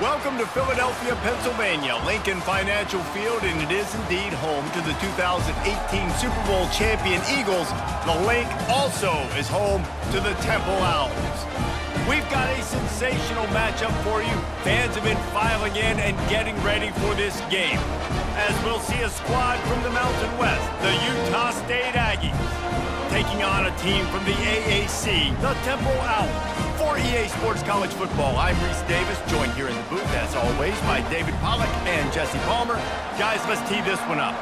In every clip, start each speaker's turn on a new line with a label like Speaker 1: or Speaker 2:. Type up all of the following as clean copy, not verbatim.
Speaker 1: Welcome to Philadelphia, Pennsylvania, Lincoln Financial Field, and it is indeed home to the 2018 Super Bowl champion Eagles. The link also is home to the Temple Owls. We've got a sensational matchup for you. Fans have been filing in and getting ready for this game, as we'll see a squad from the Mountain West, the Utah State Aggies, taking on a team from the AAC, the Temple Owls. For EA Sports College Football, I'm Reese Davis, joined here in the booth, as always, by David Pollack and Jesse Palmer. Guys, let's tee this one up.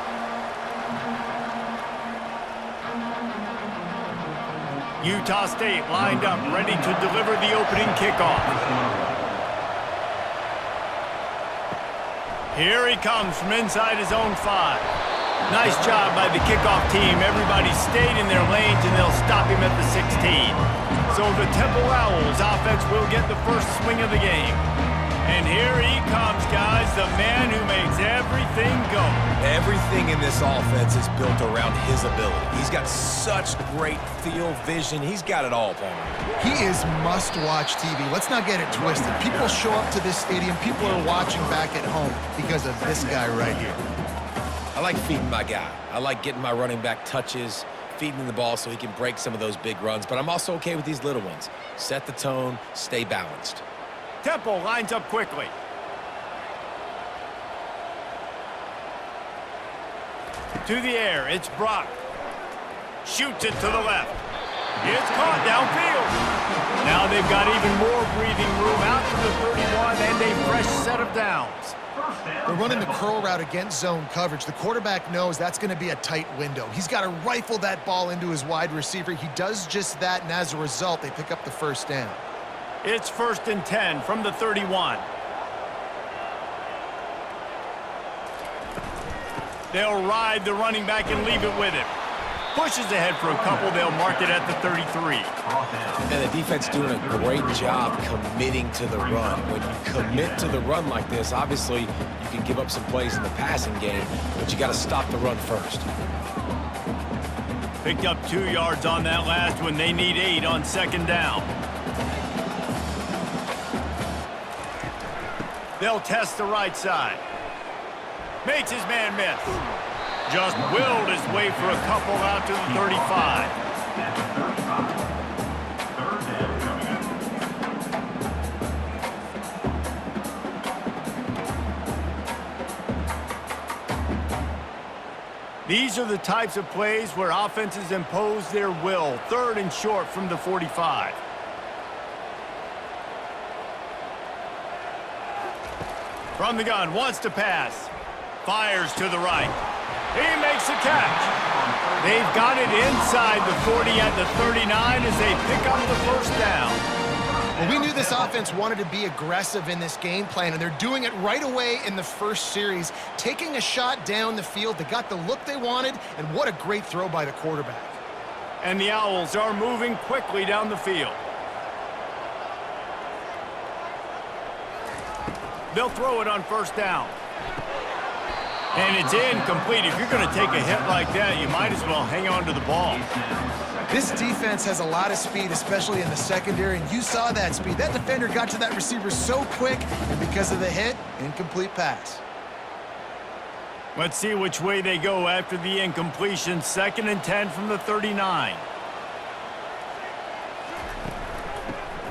Speaker 1: Utah State lined up, ready to deliver the opening kickoff. Here he comes from inside his own 5. Nice job by the kickoff team. Everybody stayed in their lanes, and they'll stop him at the 16. So the Temple Owls offense will get the first swing of the game. And here he comes, guys, the man who makes everything go.
Speaker 2: Everything in this offense is built around his ability. He's got such great field vision. He's got it all, Palmer.
Speaker 3: He is must-watch TV. Let's not get it twisted. People show up to this stadium. People are watching back at home because of this guy right here.
Speaker 2: I like feeding my guy. I like getting my running back touches, feeding him the ball so he can break some of those big runs. But I'm also okay with these little ones. Set the tone, stay balanced.
Speaker 1: Temple lines up quickly. To the air, it's Brock. Shoots it to the left. It's caught downfield. Now they've got even more breathing room out to the 31 and a fresh set of downs.
Speaker 3: They're running the curl route against zone coverage. The quarterback knows that's going to be a tight window. He's got to rifle that ball into his wide receiver. He does just that, and as a result, they pick up the first down.
Speaker 1: It's 1st and 10 from the 31. They'll ride the running back and leave it with him. Pushes ahead for a couple. They'll mark it at the 33.
Speaker 2: And the defense doing a great job committing to the run. When you commit to the run like this, obviously you can give up some plays in the passing game, but you got to stop the run first.
Speaker 1: Picked up 2 yards on that last one. They need 8 on 2nd down. They'll test the right side. Makes his man miss. Just willed his way for a couple out to the 35. These are the types of plays where offenses impose their will. 3rd and short from the 45. From the gun, wants to pass. Fires to the right. He makes a catch. They've got it inside the 40 at the 39 as they pick up the first down.
Speaker 3: Well, we knew this offense wanted to be aggressive in this game plan, and they're doing it right away in the first series, taking a shot down the field. They got the look they wanted, and what a great throw by the quarterback.
Speaker 1: And the Owls are moving quickly down the field. They'll throw it on 1st down. And it's incomplete. If you're going to take a hit like that, you might as well hang on to the ball.
Speaker 3: This defense has a lot of speed, especially in the secondary, and you saw that speed. That defender got to that receiver so quick, and because of the hit, incomplete pass.
Speaker 1: Let's see which way they go after the incompletion. 2nd and 10 from the 39.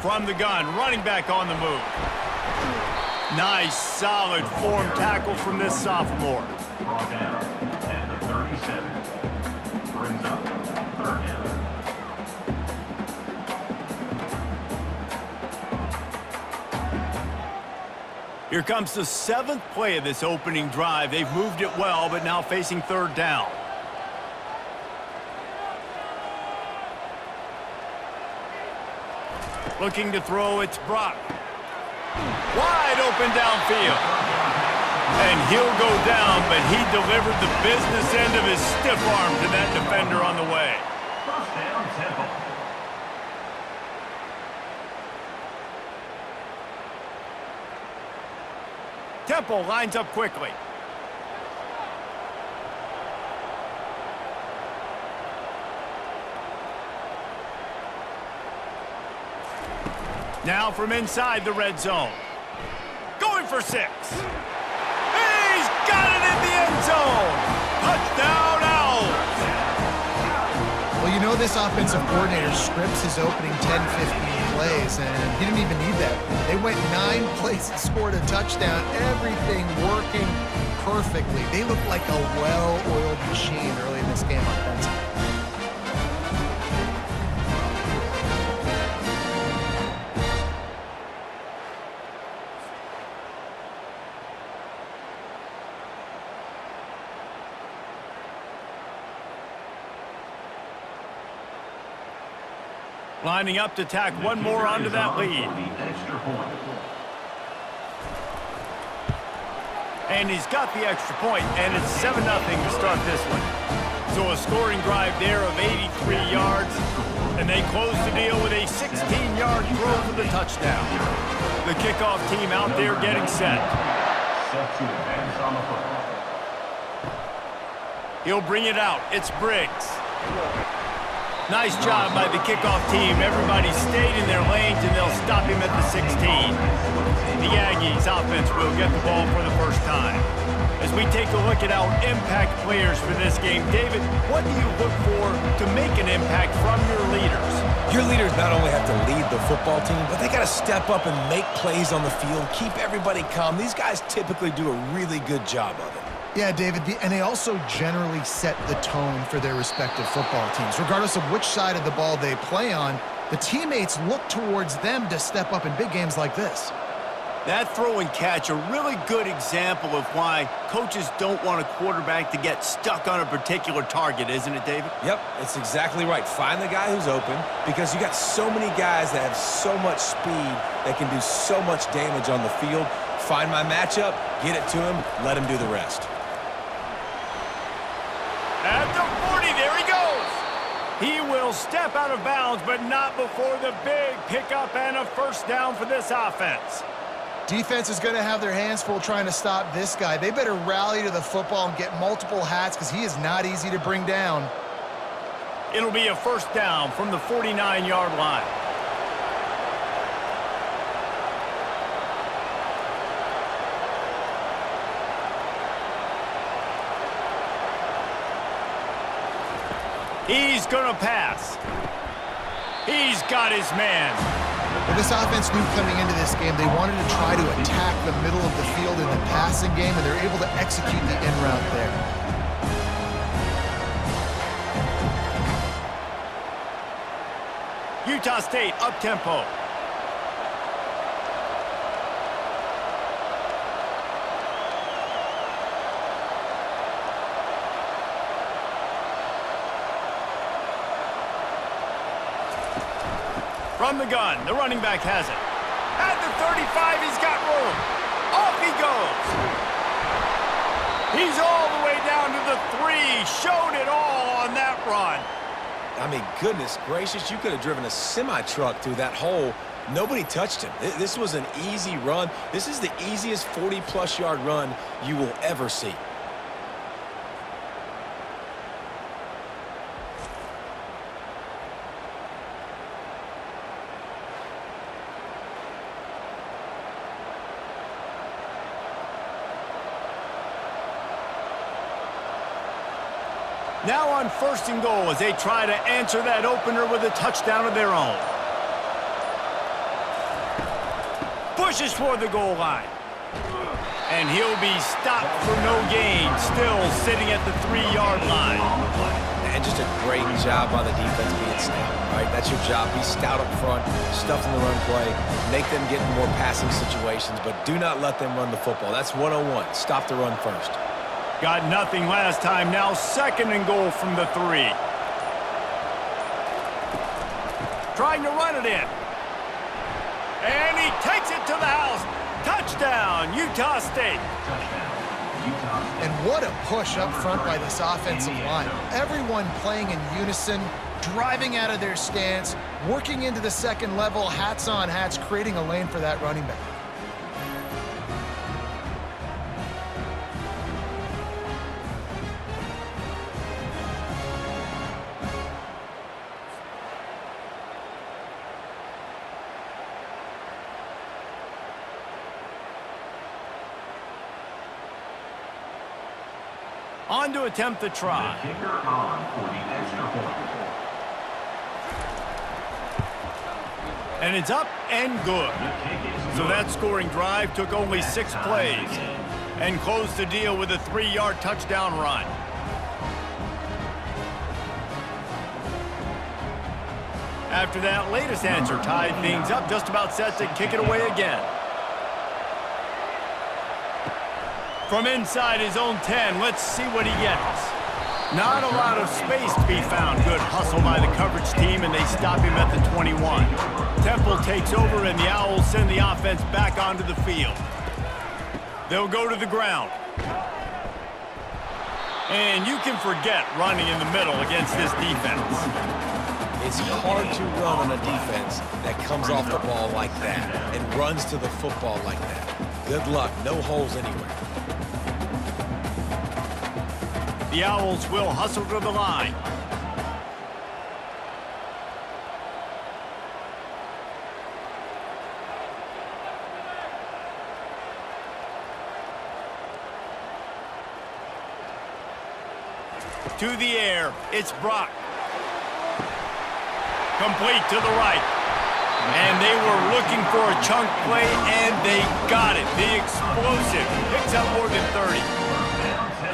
Speaker 1: From the gun, running back on the move. Nice, solid form tackle from this sophomore.
Speaker 4: Brought down at the 37. Brings up 3rd down.
Speaker 1: Here comes the 7th play of this opening drive. They've moved it well, but now facing 3rd down. Looking to throw, it's Brock. Wide open downfield. And he'll go down, but he delivered the business end of his stiff arm to that defender on the way.
Speaker 4: 1st down, Temple.
Speaker 1: Temple lines up quickly. Now from inside the red zone. Going for 6. He's got it in the end zone. Touchdown, Owls.
Speaker 3: Well, you know this offensive coordinator scripts his opening 10, 15 plays, and he didn't even need that. They went 9 plays and scored a touchdown. Everything working perfectly. They look like a well-oiled machine early in this game offensively.
Speaker 1: Lining up to tack one more onto that lead. And he's got the extra point, and it's 7-0 to start this one. So a scoring drive there of 83 yards, and they close the deal with a 16-yard throw for the touchdown. The kickoff team out there getting set. He'll bring it out. It's Briggs. Nice job by the kickoff team. Everybody stayed in their lanes, and they'll stop him at the 16. The Aggies offense will get the ball for the first time. As we take a look at our impact players for this game, David, what do you look for to make an impact from your leaders?
Speaker 2: Your leaders not only have to lead the football team, but they got to step up and make plays on the field, keep everybody calm. These guys typically do a really good job of it.
Speaker 3: Yeah, David, and they also generally set the tone for their respective football teams. Regardless of which side of the ball they play on, the teammates look towards them to step up in big games like this.
Speaker 1: That throw and catch, a really good example of why coaches don't want a quarterback to get stuck on a particular target, isn't it, David?
Speaker 2: Yep, it's exactly right. Find the guy who's open, because you got so many guys that have so much speed that can do so much damage on the field. Find my matchup, get it to him, let him do the rest.
Speaker 1: At the 40, there he goes. He will step out of bounds, but not before the big pickup and a first down for this offense.
Speaker 3: Defense is going to have their hands full trying to stop this guy. They better rally to the football and get multiple hats because he is not easy to bring down.
Speaker 1: It'll be a first down from the 49-yard line. He's going to pass. He's got his man.
Speaker 3: Well, this offense knew coming into this game they wanted to try to attack the middle of the field in the passing game, and they're able to execute the in route there.
Speaker 1: Utah State up-tempo. From the gun, the running back has it. At the 35, he's got room. Off he goes. He's all the way down to the 3. Showed it all on that run.
Speaker 2: I mean, goodness gracious, you could have driven a semi-truck through that hole. Nobody touched him. This was an easy run. This is the easiest 40-plus yard run you will ever see.
Speaker 1: Now on 1st and goal as they try to answer that opener with a touchdown of their own. Pushes for the goal line. And he'll be stopped for no gain, still sitting at the 3-yard line.
Speaker 2: And just a great job by the defense being stout, right? That's your job. Be stout up front, stuff in the run play, make them get in more passing situations, but do not let them run the football. That's 101. Stop the run first.
Speaker 1: Got nothing last time. Now 2nd and goal from the 3. Trying to run it in. And he takes it to the house. Touchdown, Utah State.
Speaker 3: And what a push up front by this offensive line. Everyone playing in unison, driving out of their stance, working into the 2nd level, hats on hats, creating a lane for that running back.
Speaker 1: On to attempt the try.
Speaker 4: The kicker on for the extra point.
Speaker 1: And it's up and good. So that scoring drive took only 6 plays and closed the deal with a 3-yard touchdown run. After that latest answer tied things up, just about set to kick it away again. From inside his own 10, let's see what he gets. Not a lot of space to be found. Good hustle by the coverage team, and they stop him at the 21. Temple takes over, and the Owls send the offense back onto the field. They'll go to the ground. And you can forget running in the middle against this defense.
Speaker 2: It's hard to run on a defense that comes off the ball like that and runs to the football like that. Good luck. No holes anywhere.
Speaker 1: The Owls will hustle to the line. To the air, it's Brock. Complete to the right. And they were looking for a chunk play, and they got it. The explosive picks up more than 30.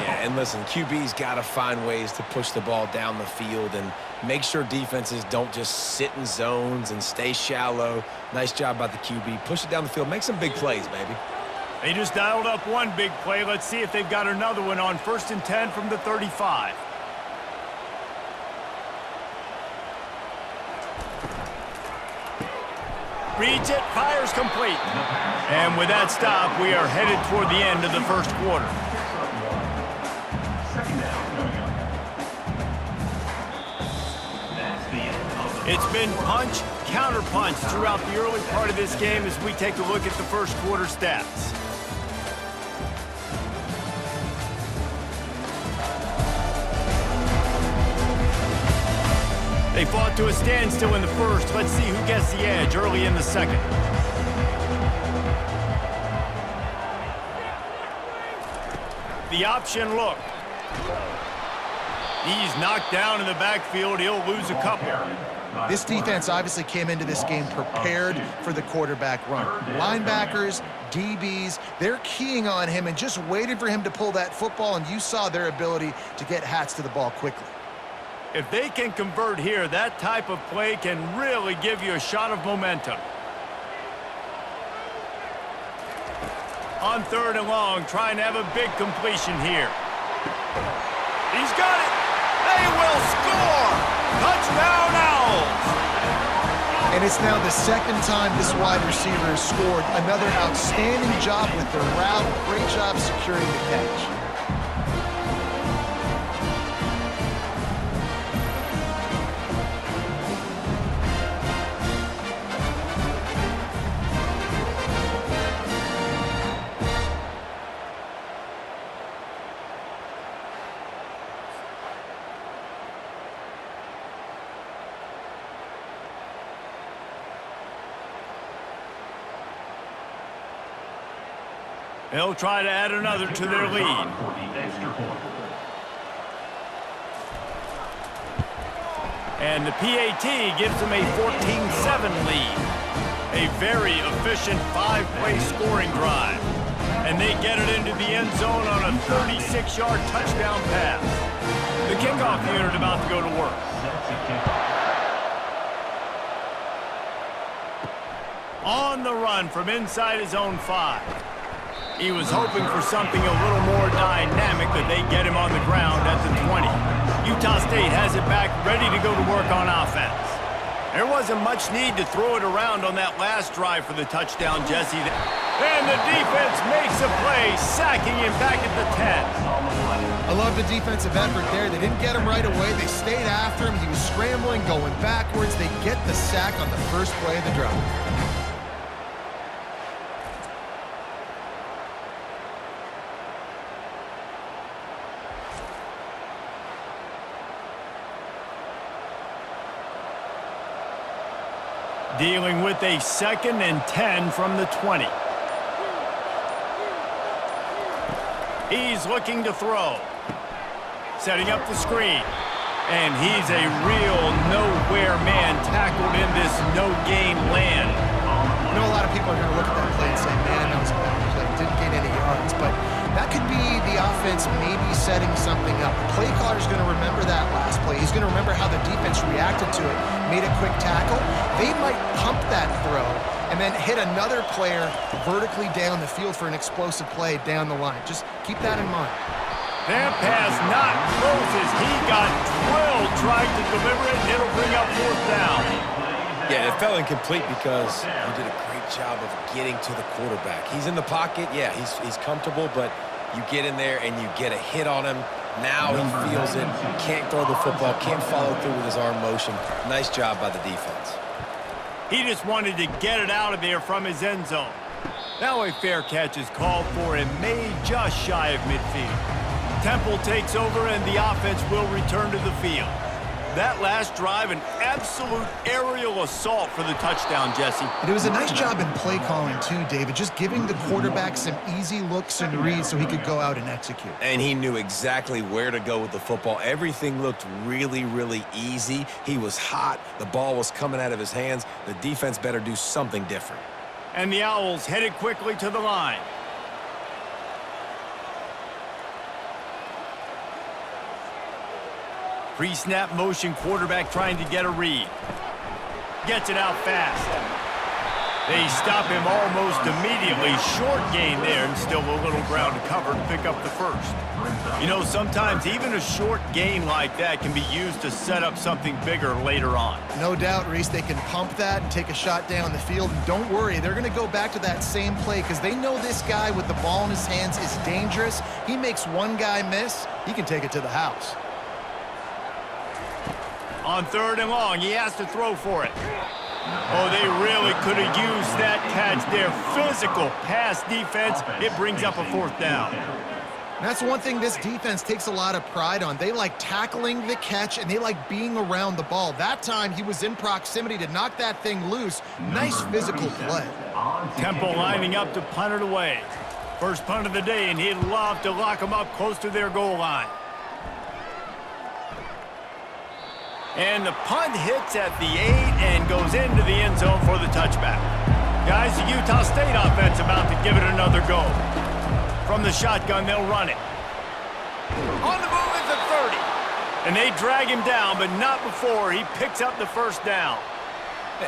Speaker 2: Yeah, and listen, QB's got to find ways to push the ball down the field and make sure defenses don't just sit in zones and stay shallow. Nice job by the QB. Push it down the field. Make some big plays, baby.
Speaker 1: They just dialed up one big play. Let's see if they've got another one on 1st and 10 from the 35. Reads it, fires complete. And with that stop, we are headed toward the end of the first quarter. It's been punch, counter punch throughout the early part of this game as we take a look at the first quarter stats. They fought to a standstill in the first. Let's see who gets the edge early in the second. The option look. He's knocked down in the backfield. He'll lose a couple.
Speaker 3: This defense obviously came into this game prepared for the quarterback run. Linebackers, DBs, they're keying on him and just waiting for him to pull that football, and you saw their ability to get hats to the ball quickly.
Speaker 1: If they can convert here, that type of play can really give you a shot of momentum. On 3rd and long, trying to have a big completion here. He's got it. They will score. Touchdown Owls.
Speaker 3: And it's now the second time this wide receiver has scored. Another outstanding job with the route. Great job securing the catch.
Speaker 1: They'll try to add another to their lead. And the PAT gives them a 14-7 lead. A very efficient 5-play scoring drive. And they get it into the end zone on a 36-yard touchdown pass. The kickoff unit about to go to work. On the run from inside his own 5. He was hoping for something a little more dynamic, but they get him on the ground at the 20. Utah State has it back, ready to go to work on offense. There wasn't much need to throw it around on that last drive for the touchdown, Jesse. And the defense makes a play, sacking him back at the 10.
Speaker 3: I love the defensive effort there. They didn't get him right away. They stayed after him. He was scrambling, going backwards. They get the sack on the first play of the drive.
Speaker 1: Dealing with a 2nd and 10 from the 20. He's looking to throw. setting up the screen. And he's a real nowhere man tackled in this no-gain land.
Speaker 3: I know a lot of people are going to look at that play and say, man, that was a bad play. Didn't gain any yards. But that could be the offense maybe setting something up. The play caller's going to remember that last play. He's going to remember how the defense reacted to it, made a quick tackle. They might pump that throw and then hit another player vertically down the field for an explosive play down the line. Just keep that in mind.
Speaker 1: That pass not close as he got drilled trying to deliver it, and it'll bring up 4th down.
Speaker 2: Yeah, it fell incomplete because he did a great job of getting to the quarterback. He's in the pocket, yeah, he's comfortable, but you get in there and you get a hit on him. Now he feels it, can't throw the football, can't follow through with his arm motion. Nice job by the defense.
Speaker 1: He just wanted to get it out of there from his end zone. Now a fair catch is called for and made just shy of midfield. Temple takes over and the offense will return to the field. That last drive, an absolute aerial assault for the touchdown, Jesse.
Speaker 3: It was a nice job in play calling too, David, just giving the quarterback some easy looks and reads so he could go out and execute.
Speaker 2: And he knew exactly where to go with the football. Everything looked really, really easy. He was hot. The ball was coming out of his hands. The defense better do something different.
Speaker 1: And the Owls headed quickly to the line. Pre-snap motion quarterback trying to get a read. Gets it out fast. They stop him almost immediately. Short gain there and still a little ground to cover to pick up the first. You know, sometimes even a short gain like that can be used to set up something bigger later on.
Speaker 3: No doubt, Reese, they can pump that and take a shot down the field. And don't worry, they're going to go back to that same play because they know this guy with the ball in his hands is dangerous. He makes one guy miss, he can take it to the house.
Speaker 1: On 3rd and long, he has to throw for it. Oh, they really could have used that catch there. Physical pass defense. It brings up a 4th down.
Speaker 3: That's one thing this defense takes a lot of pride on. They like tackling the catch, and they like being around the ball. That time, he was in proximity to knock that thing loose. Nice physical play.
Speaker 1: Temple lining up to punt it away. First punt of the day, and he'd love to lock them up close to their goal line. And the punt hits at the 8 and goes into the end zone for the touchback. Guys, the Utah State offense about to give it another go. From the shotgun, they'll run it. On the move is the 30. And they drag him down, but not before he picks up the 1st down.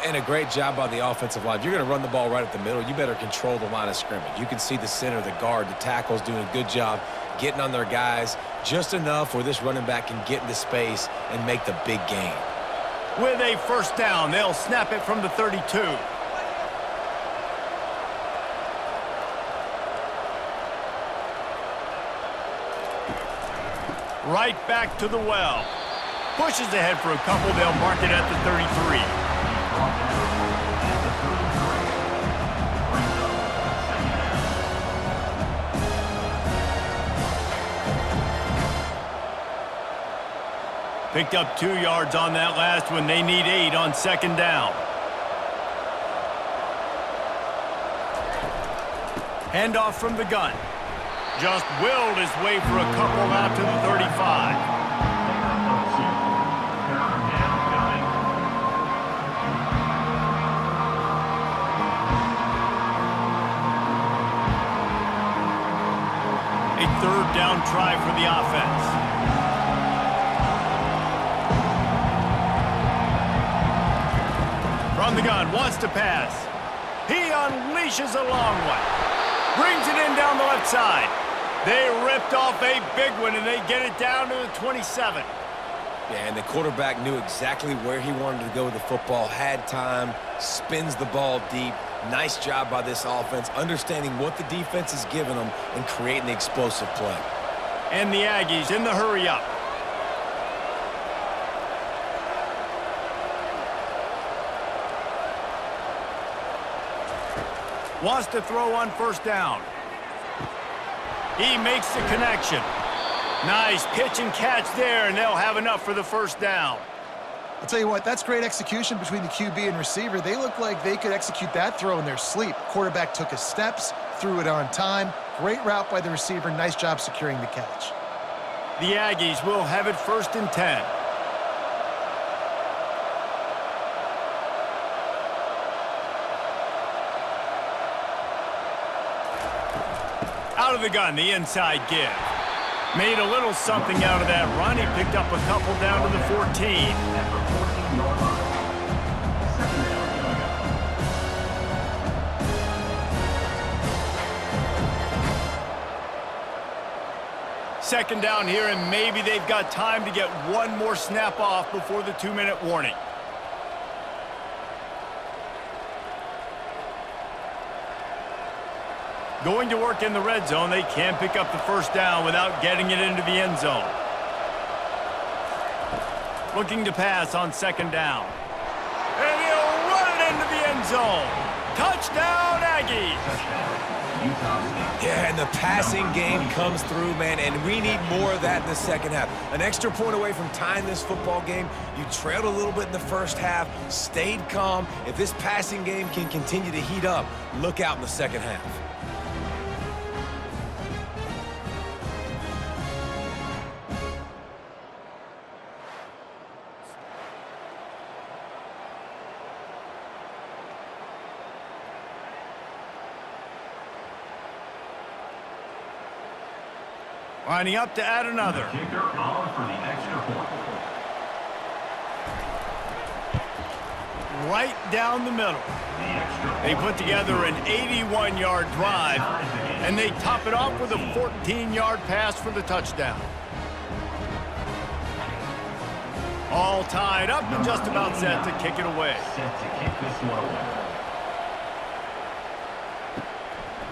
Speaker 2: And a great job by the offensive line. If you're going to run the ball right at the middle, you better control the line of scrimmage. You can see the center, the guard, the tackles doing a good job getting on their guys just enough where this running back can get into space and make the big gain.
Speaker 1: With a 1st down, they'll snap it from the 32. Right back to the well. Pushes ahead for a couple. They'll mark it at the 33. Picked up 2 yards on that last one. They need 8 on 2nd down. Handoff from the gun. Just willed his way for a couple out to the 35. A 3rd down try for the offense. From the gun, wants to pass. He unleashes a long one. Brings it in down the left side. They ripped off a big one, and they get it down to the 27.
Speaker 2: Yeah, and the quarterback knew exactly where he wanted to go with the football, had time, spins the ball deep. Nice job by this offense, understanding what the defense is giving them and creating the explosive play.
Speaker 1: And the Aggies in the hurry up. Wants to throw on 1st down. He makes the connection. Nice pitch and catch there, and they'll have enough for the 1st down.
Speaker 3: I'll tell you what, that's great execution between the QB and receiver. They look like they could execute that throw in their sleep. Quarterback took his steps, threw it on time. Great route by the receiver. Nice job securing the catch.
Speaker 1: The Aggies will have it 1st and 10. Out of the gun, the inside give. Made a little something out of that run. He picked up a couple down to the 14.
Speaker 4: At the 14-yard line. Second down.
Speaker 1: Second down here, and maybe they've got time to get one more snap off before the 2-minute warning. Going to work in the red zone. They can pick up the 1st down without getting it into the end zone. Looking to pass on 2nd down. And he'll run it into the end zone. Touchdown, Aggies!
Speaker 2: Yeah, and the passing game comes through, man, and we need more of that in the second half. An extra point away from tying this football game. You trailed a little bit in the first half, stayed calm. If this passing game can continue to heat up, look out in the second half.
Speaker 1: Lining up to add another.
Speaker 4: The kicker on for the extra point.
Speaker 1: Right down the middle.
Speaker 4: The extra
Speaker 1: They
Speaker 4: point
Speaker 1: put together an 81-yard drive, and they top it off with a 14-yard pass for the touchdown. All tied up and just about set to kick it away.
Speaker 4: set to kick this one away.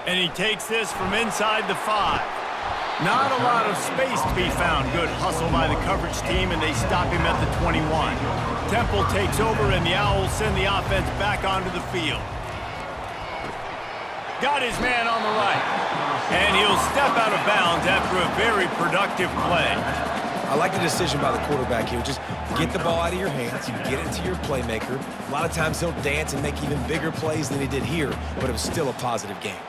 Speaker 1: And he takes this from inside the 5. Not a lot of space to be found. Good hustle by the coverage team, and they stop him at the 21. Temple takes over, and the Owls send the offense back onto the field. Got his man on the right. And he'll step out of bounds after a very productive play.
Speaker 2: I like the decision by the quarterback here. Just get the ball out of your hands. You get it to your playmaker. A lot of times he'll dance and make even bigger plays than he did here, but it was still a positive game.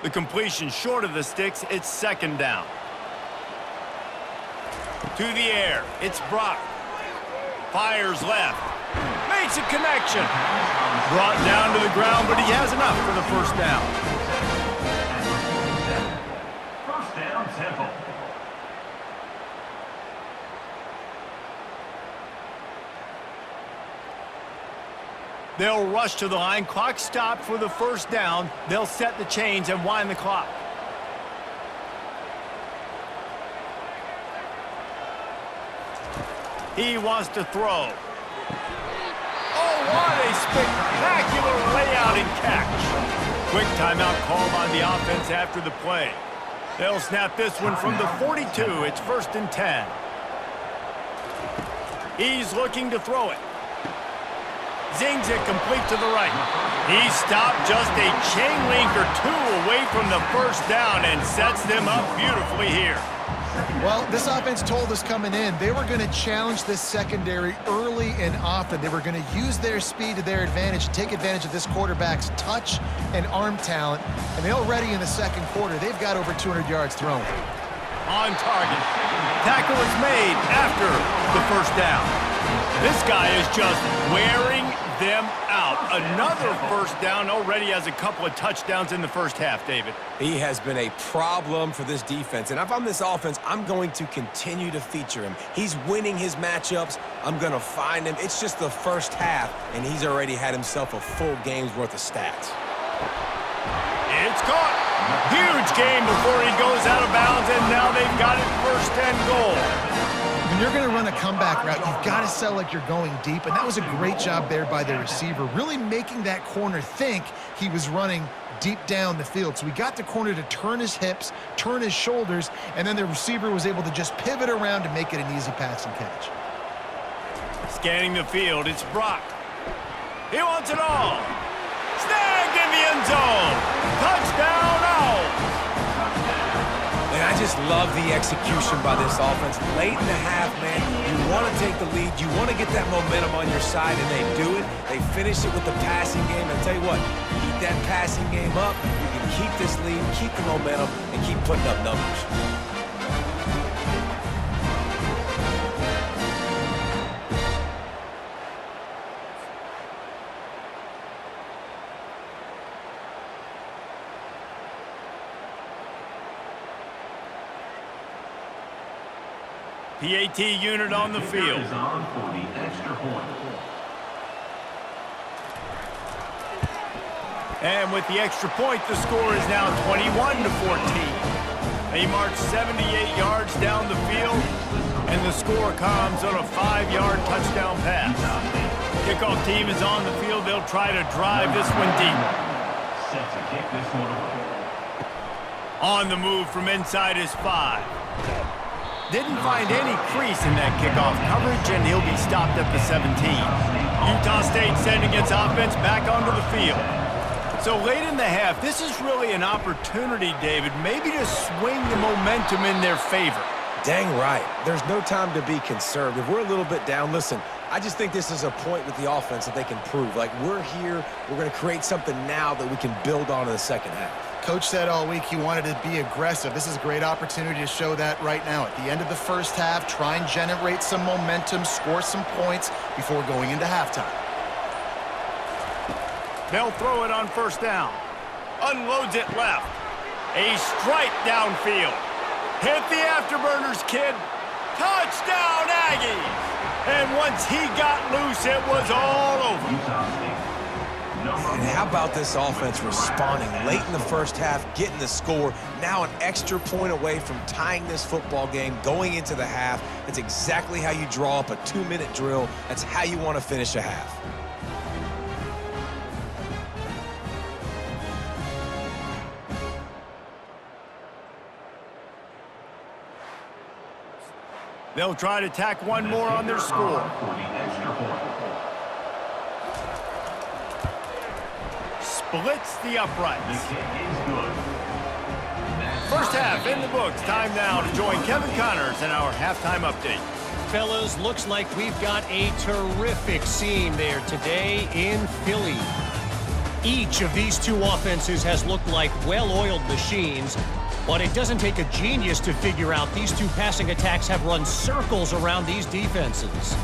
Speaker 1: The completion short of the sticks. It's 2nd down. To the air. It's Brock. Fires left. Makes a connection. Brought down to the ground, but he has enough for the 1st down.
Speaker 4: 1st down, Temple.
Speaker 1: They'll rush to the line. Clock stopped for the 1st down. They'll set the chains and wind the clock. He wants to throw. Oh, what a spectacular layout and catch. Quick timeout called on the offense after the play. They'll snap this one from the 42. It's 1st and 10. He's looking to throw it. Zings it complete to the right. He stopped just a chain link or two away from the 1st down and sets them up beautifully here.
Speaker 3: Well, this offense told us coming in they were going to challenge this secondary early and often. They were going to use their speed to their advantage, take advantage of this quarterback's touch and arm talent. And they already in the 2nd quarter, they've got over 200 yards thrown.
Speaker 1: On target. Tackle is made after the 1st down. This guy is just wearing them out. Another 1st down, already has a couple of touchdowns in the 1st half, David.
Speaker 2: He has been a problem for this defense, and if I'm this offense, I'm going to continue to feature him. He's winning his matchups. I'm going to find him. It's just the 1st half, and he's already had himself a full game's worth of stats.
Speaker 1: It's caught. Huge game before he goes out of bounds, and now they've got it 1st and goal.
Speaker 3: When you're going to run a comeback route, you've got to sell like you're going deep, and that was a great job there by the receiver, really making that corner think he was running deep down the field. So we got the corner to turn his hips, turn his shoulders, and then the receiver was able to just pivot around to make it an easy pass and catch.
Speaker 1: Scanning the field, it's Brock. He wants it all. Snagged in the end zone. Touchdown, Owls.
Speaker 2: And I just love the execution by this offense. Late in the half, man, you want to take the lead. You want to get that momentum on your side, and they do it. They finish it with the passing game. And I'll tell you what, keep that passing game up. You can keep this lead, keep the momentum, and keep putting up numbers.
Speaker 1: PAT unit on the field.
Speaker 4: Is on for the extra point.
Speaker 1: And with the extra point, the score is now 21-14. They march 78 yards down the field, and the score comes on a 5-yard touchdown pass. Kickoff team is on the field. They'll try to drive this one deep.
Speaker 4: Set to kick this one away.
Speaker 1: On the move from inside his 5. Didn't find any crease in that kickoff coverage, and he'll be stopped at the 17. Utah State sending its offense back onto the field. So late in the half, this is really an opportunity, David, maybe to swing the momentum in their favor.
Speaker 2: Dang right. There's no time to be conservative. We're a little bit down. Listen, I just think this is a point with the offense that they can prove. Like, we're here, we're going to create something now that we can build on in the second half.
Speaker 3: Coach said all week he wanted to be aggressive. This is a great opportunity to show that right now. At the end of the first half, try and generate some momentum, score some points before going into halftime.
Speaker 1: They'll throw it on first down. Unloads it left. A strike downfield. Hit the afterburners, kid. Touchdown, Aggies! And once he got loose, it was all over.
Speaker 4: Utah State.
Speaker 2: And how about this offense responding late in the first half, getting the score, now an extra point away from tying this football game, going into the half. That's exactly how you draw up a 2-minute drill. That's how you want to finish a half.
Speaker 1: They'll try to tack one more on their score.
Speaker 4: For the extra point.
Speaker 1: Splits the
Speaker 4: The
Speaker 1: uprights.
Speaker 4: kick is good.
Speaker 1: First half in the books. Time now to join Kevin Connors in our halftime update.
Speaker 5: Fellas, looks like we've got a terrific scene there today in Philly. Each of these two offenses has looked like well-oiled machines, but it doesn't take a genius to figure out these two passing attacks have run circles around these defenses.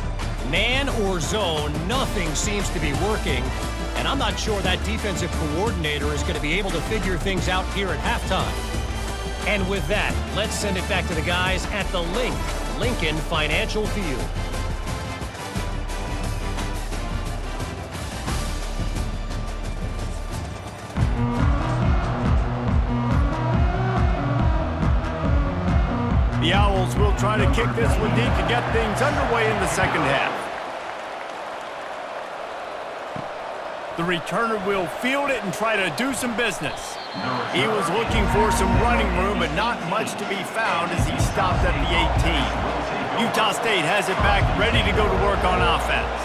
Speaker 5: Man or zone, nothing seems to be working, and I'm not sure that defensive coordinator is going to be able to figure things out here at halftime. And with that, let's send it back to the guys at the Lincoln Financial Field.
Speaker 1: The Owls will try to kick this one deep to get things underway in the second half. The returner will field it and try to do some business. He was looking for some running room, but not much to be found as he stopped at the 18. Utah State has it back, ready to go to work on offense.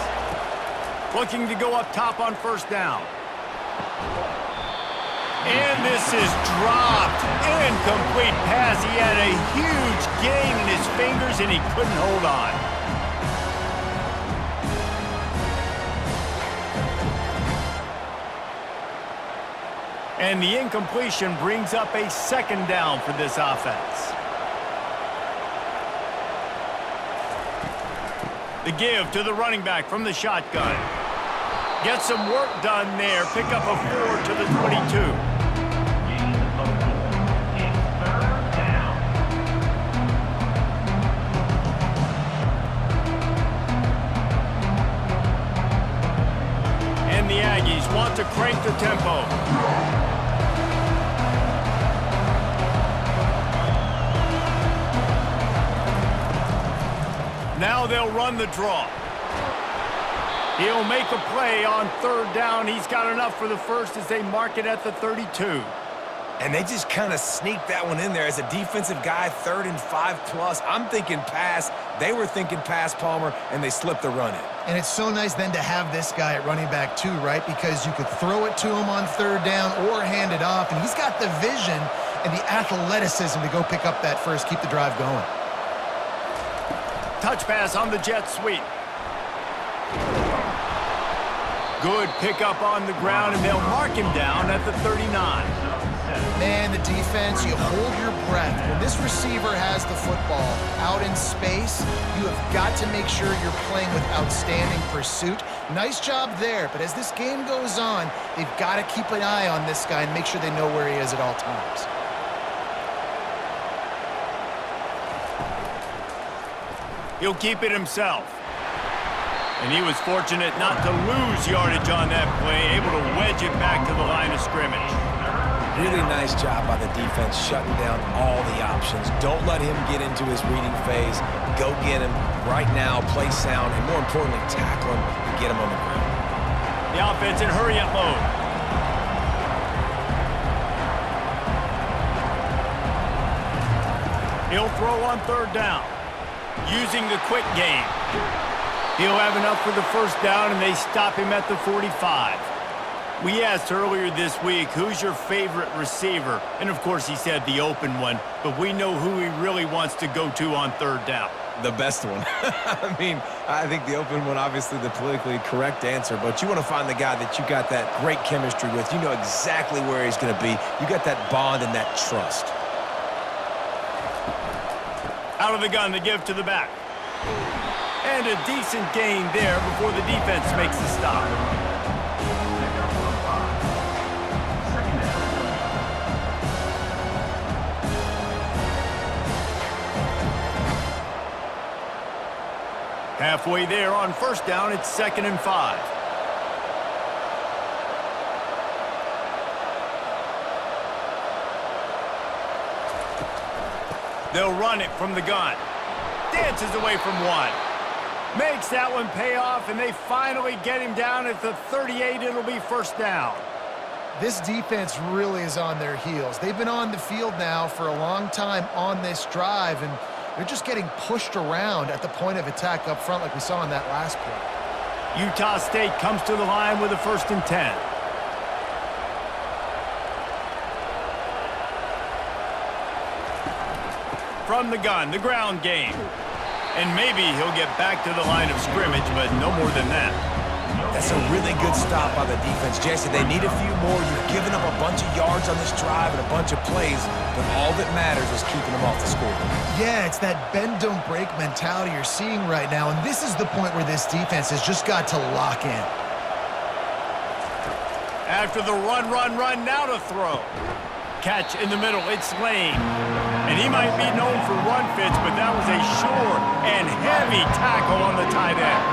Speaker 1: Looking to go up top on first down. And this is dropped. Incomplete pass. He had a huge gain in his fingers, and he couldn't hold on. And the incompletion brings up a second down for this offense. The give to the running back from the shotgun. Get some work done there. Pick up a 4 to the 22. And the Aggies want to crank the tempo. Now they'll run the draw. He'll make a play on third down. He's got enough for the first as they mark it at the 32.
Speaker 2: And they just kind of sneaked that one in there as a defensive guy, 3rd and 5+. I'm thinking pass. They were thinking pass, Palmer, and they slipped the run in.
Speaker 3: And it's so nice then to have this guy at running back too, right? Because you could throw it to him on third down or hand it off, and he's got the vision and the athleticism to go pick up that first, keep the drive going.
Speaker 1: Touch pass on the jet sweep. Good pickup on the ground, and they'll mark him down at the 39.
Speaker 3: Man, the defense, you hold your breath. When this receiver has the football out in space, you have got to make sure you're playing with outstanding pursuit. Nice job there, but as this game goes on, they've got to keep an eye on this guy and make sure they know where he is at all times.
Speaker 1: He'll keep it himself. And he was fortunate not to lose yardage on that play, able to wedge it back to the line of scrimmage.
Speaker 2: Really nice job by the defense shutting down all the options. Don't let him get into his reading phase. Go get him right now, play sound, and more importantly, tackle him and get him on the ground.
Speaker 1: The offense in hurry up mode. He'll throw on third down, using the quick game. He'll have enough for the first down, and they stop him at the 45. We asked earlier this week, who's your favorite receiver? And, of course, he said the open one, but we know who he really wants to go to on third down.
Speaker 2: The best one. I mean, I think the open one, obviously the politically correct answer, but you want to find the guy that you got that great chemistry with. You know exactly where he's going to be. You got that bond and that trust.
Speaker 1: Out of the gun, the give to the back. And a decent gain there before the defense makes the stop. Halfway there on first down, it's 2nd and 5. They'll run it from the gun. Dances away from one. Makes that one pay off, and they finally get him down at the 38. It'll be first down.
Speaker 3: This defense really is on their heels. They've been on the field now for a long time on this drive, and they're just getting pushed around at the point of attack up front like we saw in that last play.
Speaker 1: Utah State comes to the line with a 1st and 10. From the gun, the ground game. And maybe he'll get back to the line of scrimmage, but no more than that.
Speaker 2: That's a really good stop by the defense. Jesse, they need a few more. You've given up a bunch of yards on this drive and a bunch of plays, but all that matters is keeping them off the scoreboard.
Speaker 3: Yeah, it's that bend, don't break mentality you're seeing right now, and this is the point where this defense has just got to lock in.
Speaker 1: After the run, now to throw. Catch in the middle, it's Lane. And he might be known for run fits, but that was a sure and heavy tackle on the tight end.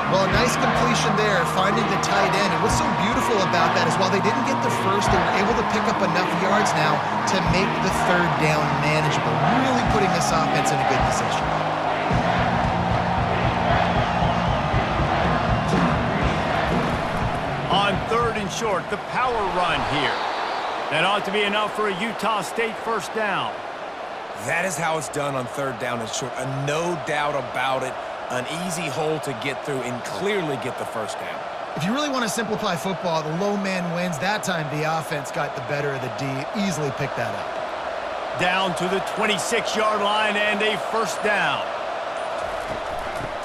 Speaker 3: Well, a nice completion there, finding the tight end. And what's so beautiful about that is while they didn't get the first, they were able to pick up enough yards now to make the third down manageable, really putting this offense in a good position.
Speaker 1: On 3rd and short, the power run here. That ought to be enough for a Utah State first down.
Speaker 2: That is how it's done on 3rd down and short. No doubt about it. An easy hole to get through and clearly get the first down.
Speaker 3: If you really want to simplify football, the low man wins. That time the offense got the better of the D. Easily picked that up.
Speaker 1: Down to the 26-yard line and a first down.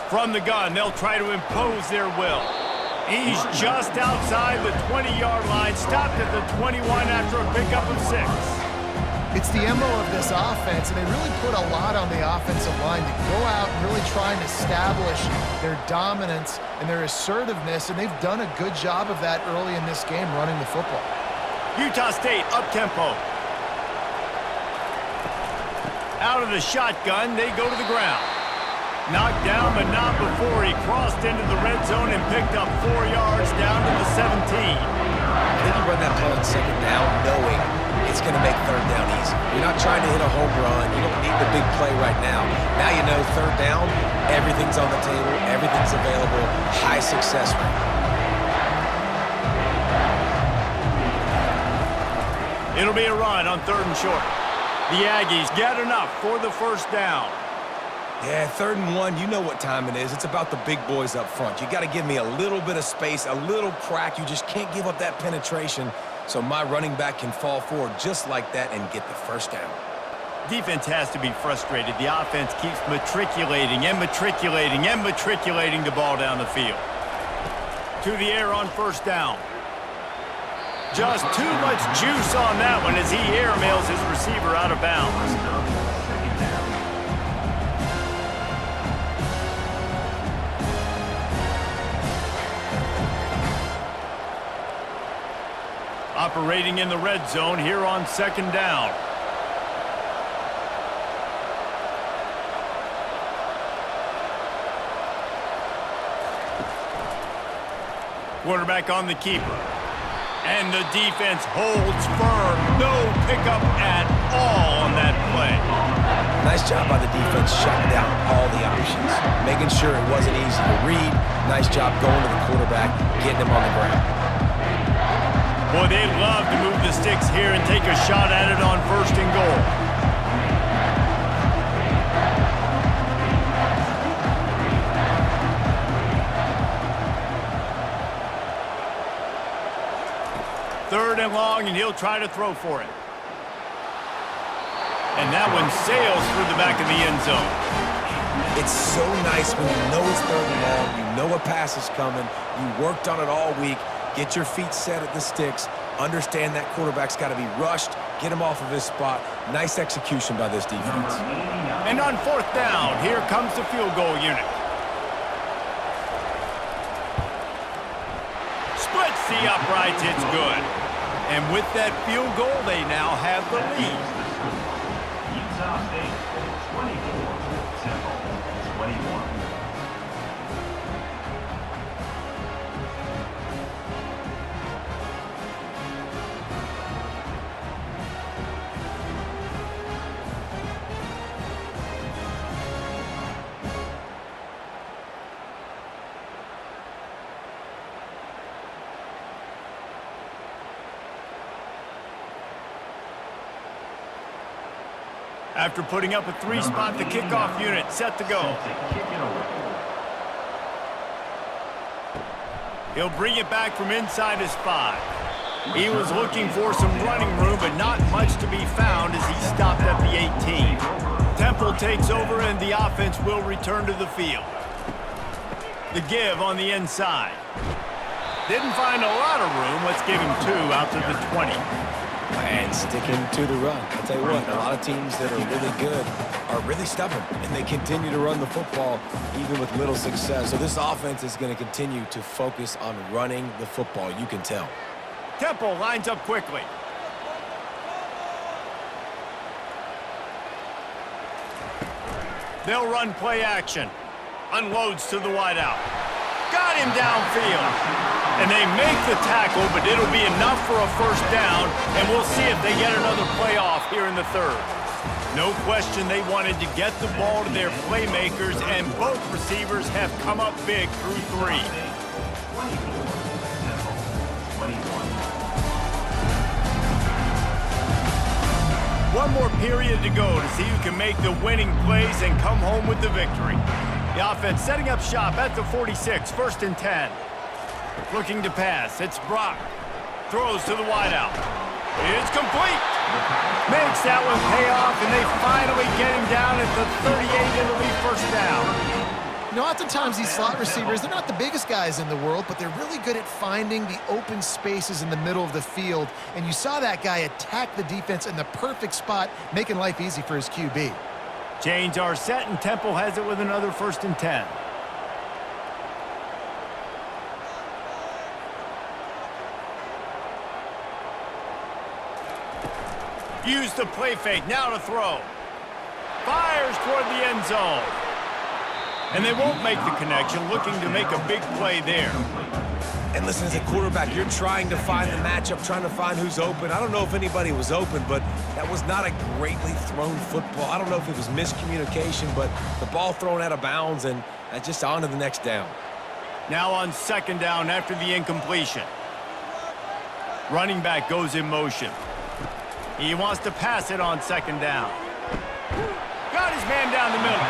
Speaker 1: From the gun, they'll try to impose their will. He's just outside the 20-yard line, stopped at the 21 after a pickup of 6.
Speaker 3: It's the MO of this offense, and they really put a lot on the offensive line to go out and really try and establish their dominance and their assertiveness, and they've done a good job of that early in this game running the football.
Speaker 1: Utah State up-tempo. Out of the shotgun, they go to the ground. Knocked down, but not before he crossed into the red zone and picked up 4 yards down to the 17.
Speaker 2: Then you run that play on 2nd down knowing it's going to make 3rd down easy. You're not trying to hit a home run. You don't need the big play right now. Now you know 3rd down, everything's on the table, everything's available, high success rate.
Speaker 1: It'll be a run on 3rd and short. The Aggies get enough for the first down.
Speaker 2: Yeah, 3rd and 1, you know what time it is. It's about the big boys up front. You got to give me a little bit of space, a little crack. You just can't give up that penetration, so my running back can fall forward just like that and get the first down.
Speaker 1: Defense has to be frustrated. The offense keeps matriculating and matriculating and matriculating the ball down the field. To the air on first down. Just too much juice on that one as he airmails his receiver out of bounds. Operating in the red zone here on 2nd down. Quarterback on the keeper. And the defense holds firm. No pickup at all on that play.
Speaker 2: Nice job by the defense shutting down all the options, making sure it wasn't easy to read. Nice job going to the quarterback, getting him on the ground.
Speaker 1: Boy, they'd love to move the sticks here and take a shot at it on 1st and goal. Third and long, and he'll try to throw for it. And that one sails through the back of the end zone.
Speaker 2: It's so nice when you know it's 3rd and long, you know a pass is coming, you worked on it all week, get your feet set at the sticks, understand that quarterback's got to be rushed, get him off of his spot. Nice execution by this defense.
Speaker 1: And on 4th down, here comes the field goal unit. Splits the uprights, it's good. And with that field goal, they now have the lead.
Speaker 4: Utah State 24, Temple 21.
Speaker 1: After putting up a 3-spot, the kickoff unit set to go. He'll bring it back from inside his 5. He was looking for some running room, but not much to be found as he stopped at the 18. Temple takes over, and the offense will return to the field. The give on the inside. Didn't find a lot of room. Let's give him 2 out to the 20.
Speaker 2: And sticking to the run. I'll tell you what, a lot of teams that are really good are really stubborn, and they continue to run the football even with little success. So this offense is going to continue to focus on running the football, you can tell.
Speaker 1: Temple lines up quickly. They'll run play action. Unloads to the wideout. Got him downfield. And they make the tackle, but it'll be enough for a 1st down, and we'll see if they get another play off here in the 3rd. No question they wanted to get the ball to their playmakers, and both receivers have come up big through 3. One more period to go to see who can make the winning plays and come home with the victory. The offense setting up shop at the 46, 1st and 10. Looking to pass. It's Brock. Throws to the wideout. It's complete. Makes that one pay off, and they finally get him down at the 38. It'll be 1st down.
Speaker 3: You know, oftentimes these slot receivers, they're not the biggest guys in the world, but they're really good at finding the open spaces in the middle of the field. And you saw that guy attack the defense in the perfect spot, making life easy for his QB.
Speaker 1: Chains are set, and Temple has it with another 1st and 10. Use the play fake, now to throw. Fires toward the end zone. And they won't make the connection, looking to make a big play there.
Speaker 2: And listen, as a quarterback, you're trying to find the matchup, trying to find who's open. I don't know if anybody was open, but that was not a greatly thrown football. I don't know if it was miscommunication, but the ball thrown out of bounds, and just on to the next down.
Speaker 1: Now on 2nd down after the incompletion. Running back goes in motion. He wants to pass it on 2nd down. Got his man down the middle.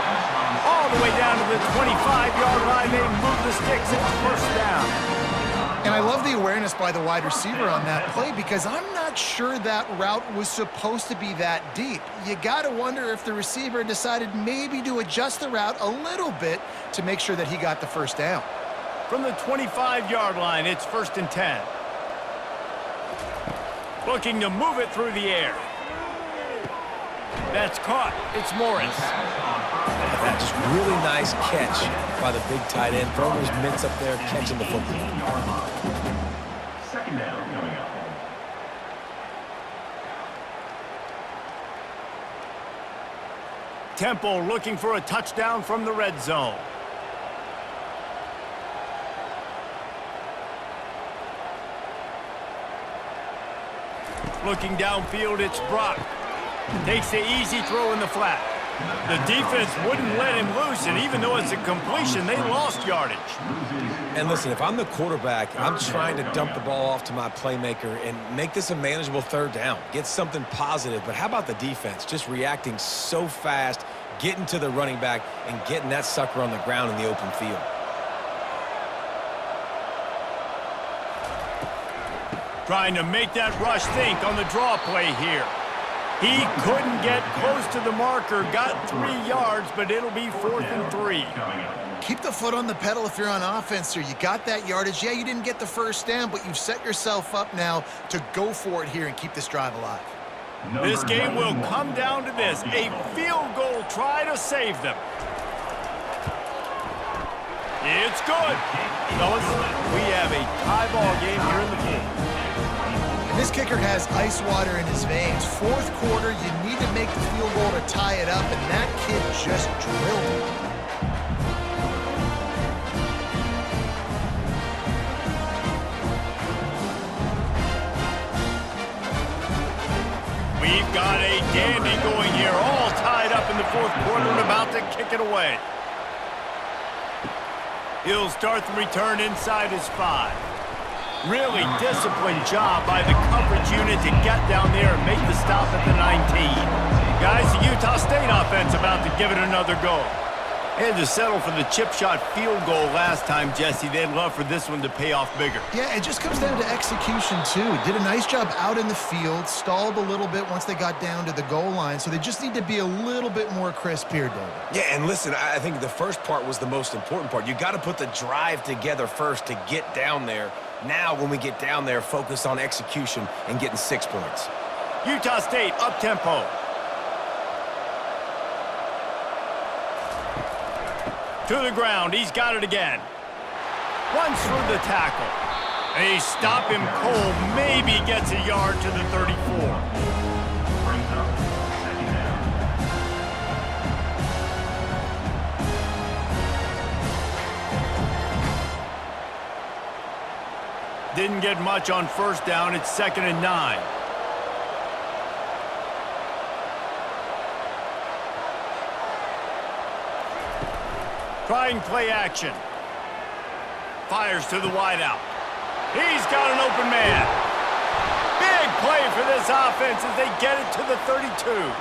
Speaker 1: All the way down to the 25-yard line. They move the sticks. It's 1st down.
Speaker 3: And I love the awareness by the wide receiver on that play, because I'm not sure that route was supposed to be that deep. You got to wonder if the receiver decided maybe to adjust the route a little bit to make sure that he got the 1st down.
Speaker 1: From the 25-yard line, it's 1st and 10. Looking to move it through the air. That's caught. It's Morris.
Speaker 2: That just really nice catch by the big tight end. Throwing his mitts up there, catching the football.
Speaker 4: 2nd down coming up.
Speaker 1: Temple looking for a touchdown from the red zone. Looking downfield, it's Brock. Takes the easy throw in the flat. The defense wouldn't let him loose, and even though it's a completion, they lost yardage.
Speaker 2: And listen, if I'm the quarterback, I'm trying to dump the ball off to my playmaker and make this a manageable third down. Get something positive. But how about the defense? Just reacting so fast, getting to the running back, and getting that sucker on the ground in the open field.
Speaker 1: Trying to make that rush think on the draw play here. He couldn't get close to the marker, got 3 yards, but it'll be 4th and 3.
Speaker 3: Keep the foot on the pedal if you're on offense here. You got that yardage. Yeah, you didn't get the first down, but you've set yourself up now to go for it here and keep this drive alive.
Speaker 1: This game will come down to this, a field goal try to save them. It's good. Fellas, we have a tie ball game here in the fourth.
Speaker 3: This kicker has ice water in his veins. Fourth quarter, you need to make the field goal to tie it up, and that kid just drilled it.
Speaker 1: We've got a dandy going here, all tied up in the fourth quarter and about to kick it away. He'll start the return inside his 5. Really disciplined job by the coverage unit to get down there and make the stop at the 19. Guys, the Utah State offense about to give it another go. They had to settle for the chip shot field goal last time, Jesse. They'd love for this one to pay off bigger.
Speaker 3: Yeah, it just comes down to execution, too. Did a nice job out in the field, stalled a little bit once they got down to the goal line, so they just need to be a little bit more crisp here, David.
Speaker 2: Yeah, and listen, I think the first part was the most important part. You got to put the drive together first to get down there. Now, when we get down there, focus on execution and getting 6 points.
Speaker 1: Utah State up-tempo. To the ground, he's got it again. Runs through the tackle. They stop him cold, maybe gets a yard to the 34.
Speaker 4: Brings up 2nd down.
Speaker 1: Didn't get much on first down. It's 2nd and 9. Trying play action. Fires to the wideout. He's got an open man. Big play for this offense as they get it to the 32.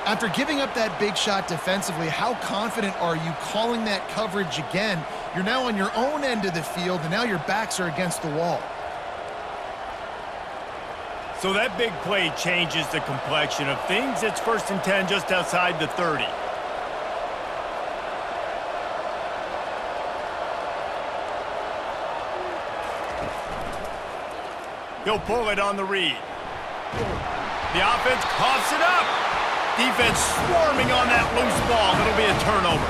Speaker 3: After giving up that big shot defensively, how confident are you calling that coverage again? You're now on your own end of the field, and now your backs are against the wall.
Speaker 1: So that big play changes the complexion of things. It's 1st and 10 just outside the 30. He'll pull it on the read. The offense coughs it up. Defense swarming on that loose ball. It'll be a turnover.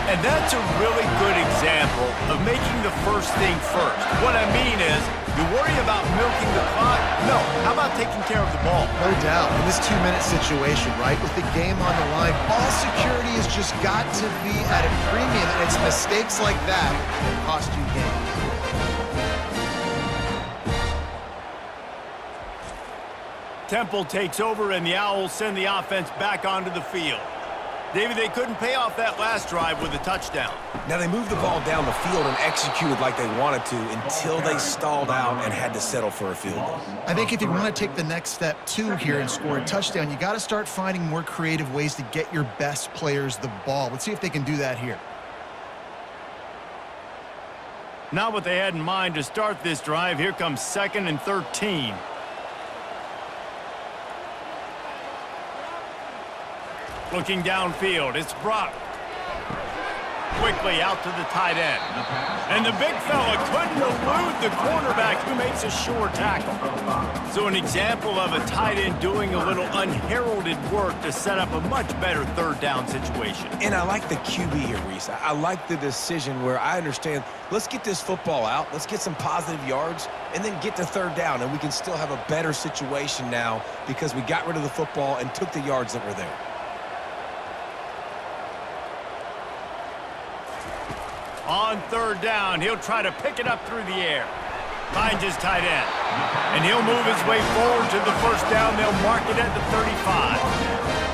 Speaker 1: And that's a really good example of making the first thing first. What I mean is, you worry about milking the clock? No. How about taking care of the ball?
Speaker 3: No doubt. In this 2-minute situation, right, with the game on the line, ball security has just got to be at a premium. And it's mistakes like that that cost you games.
Speaker 1: Temple takes over, and the Owls send the offense back onto the field. David, they couldn't pay off that last drive with a touchdown.
Speaker 2: Now, they moved the ball down the field and executed like they wanted to until they stalled out and had to settle for a field goal.
Speaker 3: I think if you want to take the next step, too, here and score a touchdown, you got to start finding more creative ways to get your best players the ball. Let's see if they can do that here.
Speaker 1: Not what they had in mind to start this drive. Here comes 2nd and 13. Looking downfield, it's Brock. Quickly out to the tight end. And the big fella couldn't elude the cornerback who makes a sure tackle. So an example of a tight end doing a little unheralded work to set up a much better third down situation.
Speaker 2: And I like the QB here, Reese. I like the decision where I understand, let's get this football out, let's get some positive yards, and then get to third down, and we can still have a better situation now because we got rid of the football and took the yards that were there.
Speaker 1: On third down, he'll try to pick it up through the air. Finds his tight end. And he'll move his way forward to the first down. They'll mark it at the 35.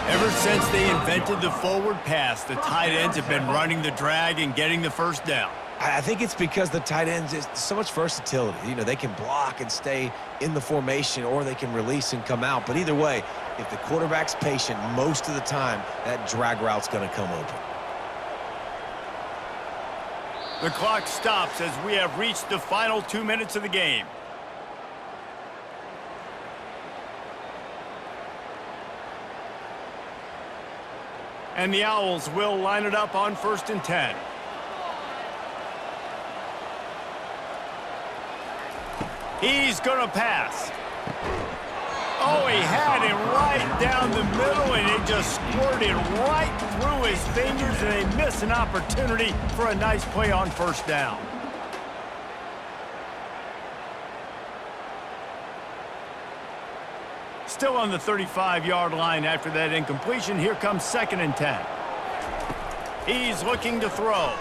Speaker 1: Ever since they invented the forward pass, the tight ends have been running the drag and getting the first down.
Speaker 2: I think it's because the tight ends is so much versatility. You know, they can block and stay in the formation, or they can release and come out. But either way, if the quarterback's patient most of the time, that drag route's going to come open.
Speaker 1: The clock stops as we have reached the final 2 minutes of the game. And the Owls will line it up on 1st and 10. He's going to pass. Oh, he had him right down the middle, and it just squirted right through his fingers, and they miss an opportunity for a nice play on 1st down. Still on the 35-yard line after that incompletion. Here comes 2nd and 10. He's looking to throw.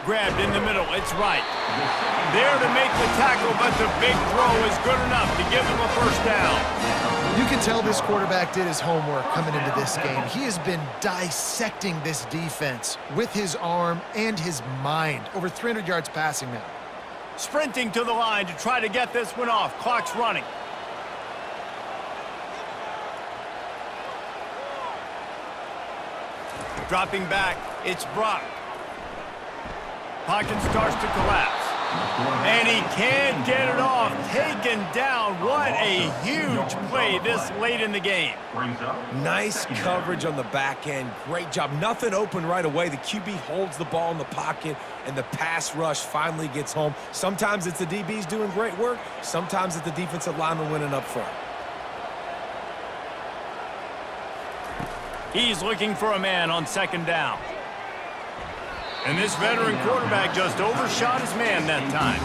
Speaker 1: Grabbed in the middle. It's right. There to make the tackle, but the big throw is good enough to give him a 1st down.
Speaker 3: You can tell this quarterback did his homework coming into this game. He has been dissecting this defense with his arm and his mind. Over 300 yards passing now.
Speaker 1: Sprinting to the line to try to get this one off. Clock's running. Dropping back, it's Brock. Pocket starts to collapse. And he can't get it off. Taken down. What a huge play this late in the game.
Speaker 2: Nice coverage on the back end. Great job. Nothing open right away. The QB holds the ball in the pocket, and the pass rush finally gets home. Sometimes it's the DBs doing great work. Sometimes it's the defensive lineman winning up front.
Speaker 1: He's looking for a man on 2nd down. And this veteran quarterback just overshot his man that time.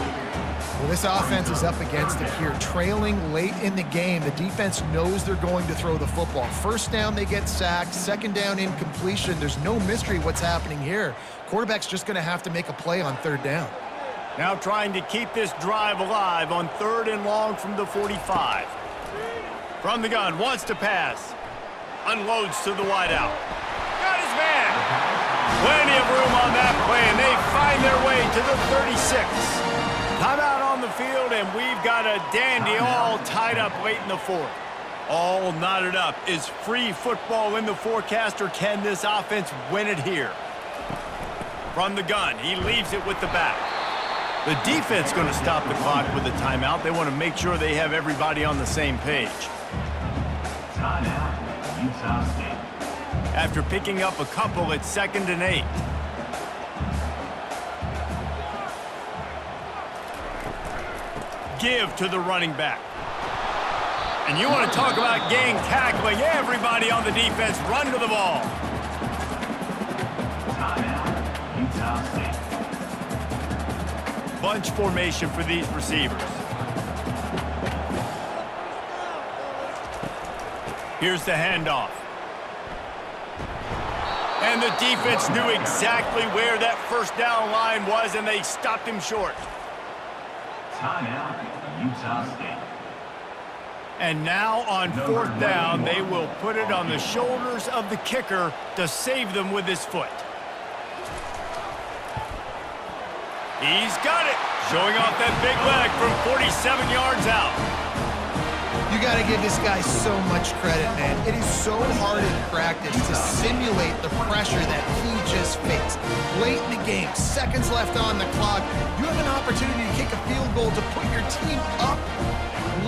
Speaker 3: Well, this offense is up against it here. Trailing late in the game, the defense knows they're going to throw the football. 1st down, they get sacked. 2nd down, incompletion. There's no mystery what's happening here. Quarterback's just going to have to make a play on 3rd down.
Speaker 1: Now trying to keep this drive alive on 3rd and long from the 45. From the gun, wants to pass. Unloads to the wideout. Got his man. Plenty of room on that play, and they find their way to the 36. Timeout on the field, and we've got a dandy all tied up late in the 4th. All knotted up. Is free football in the forecast, or can this offense win it here? From the gun, he leaves it with the back. The defense going to stop the clock with a timeout. They want to make sure they have everybody on the same page.
Speaker 4: Timeout, Utah State.
Speaker 1: After picking up a couple, it's 2nd and 8. Give to the running back. And you want to talk about gang tackling. Everybody on the defense run to the ball.
Speaker 4: Timeout, Utah State.
Speaker 1: Bunch formation for these receivers. Here's the handoff. And the defense knew exactly where that 1st down line was, and they stopped him short.
Speaker 4: Timeout, Utah State.
Speaker 1: And now on 4th down, they will put it on the shoulders of the kicker to save them with his foot. He's got it, showing off that big leg from 47 yards out.
Speaker 3: You got to give this guy so much credit, man. It is so hard in practice to simulate the pressure that he just faced. Late in the game, seconds left on the clock, you have an opportunity to kick a field goal to put your team up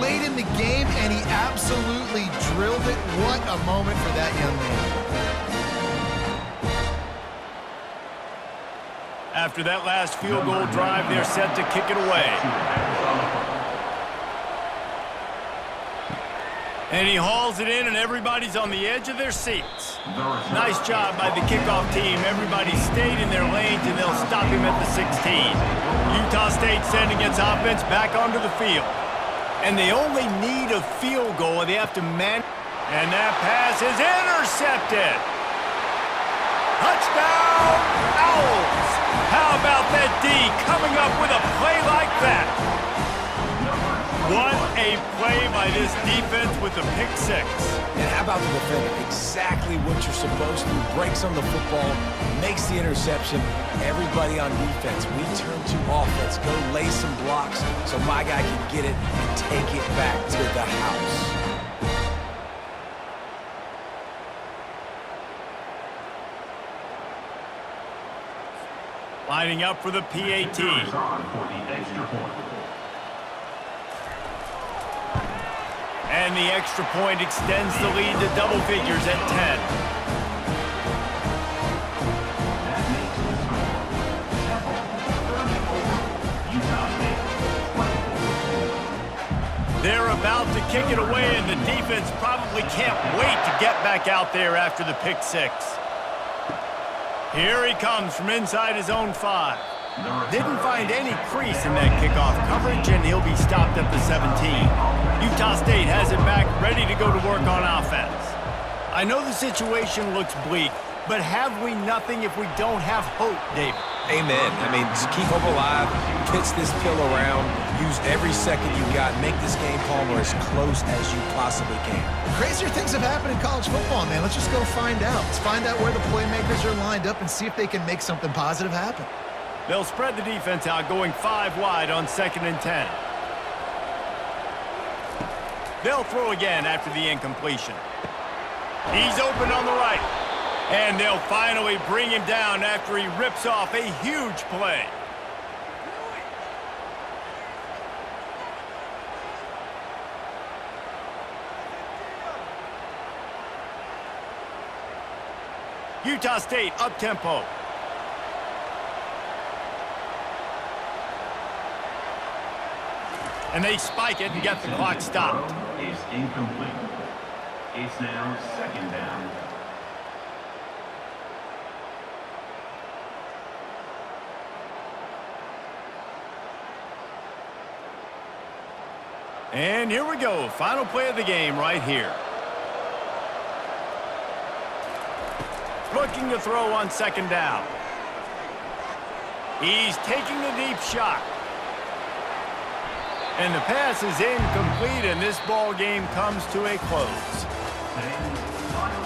Speaker 3: late in the game, and he absolutely drilled it. What a moment for that young man.
Speaker 1: After that last field goal drive, they're set to kick it away. And he hauls it in, and everybody's on the edge of their seats. Nice job by the kickoff team. Everybody stayed in their lanes, and they'll stop him at the 16. Utah State sending its offense back onto the field. And they only need a field goal, and they have to man. And that pass is intercepted. Touchdown, Owls. How about that D coming up with a play like that? What a play by this defense with the pick six.
Speaker 2: And how about the defender? Exactly what you're supposed to do. Breaks on the football, makes the interception. Everybody on defense, we turn to offense. Go lay some blocks so my guy can get it and take it back to the house.
Speaker 1: Lining up for the PAT.
Speaker 4: Is on for the extra point.
Speaker 1: And the extra point extends the lead to double figures at 10.
Speaker 4: That makes the score. Temple 34, Utah State 24.
Speaker 1: They're about to kick it away, and the defense probably can't wait to get back out there after the pick six. Here he comes from inside his own 5. Didn't find any crease in that kickoff coverage, and he'll be stopped at the 17. Utah State has it back, ready to go to work on offense. I know the situation looks bleak, but have we nothing if we don't have hope, David?
Speaker 2: Amen. I mean, just keep hope alive, pitch this pill around, use every second you got, make this game calm or as close as you possibly can.
Speaker 3: Crazier things have happened in college football, man. Let's just go find out. Let's find out where the playmakers are lined up and see if they can make something positive happen.
Speaker 1: They'll spread the defense out, going 5 wide on 2nd and 10. They'll throw again after the incompletion. He's open on the right. And they'll finally bring him down after he rips off a huge play. Utah State up-tempo. And they spike it and get the clock stopped.
Speaker 4: Is incomplete. It's now 2nd down.
Speaker 1: And here we go. Final play of the game right here. Looking to throw on 2nd down. He's taking the deep shot. And the pass is incomplete, and this ball game comes to a close.
Speaker 4: Today's final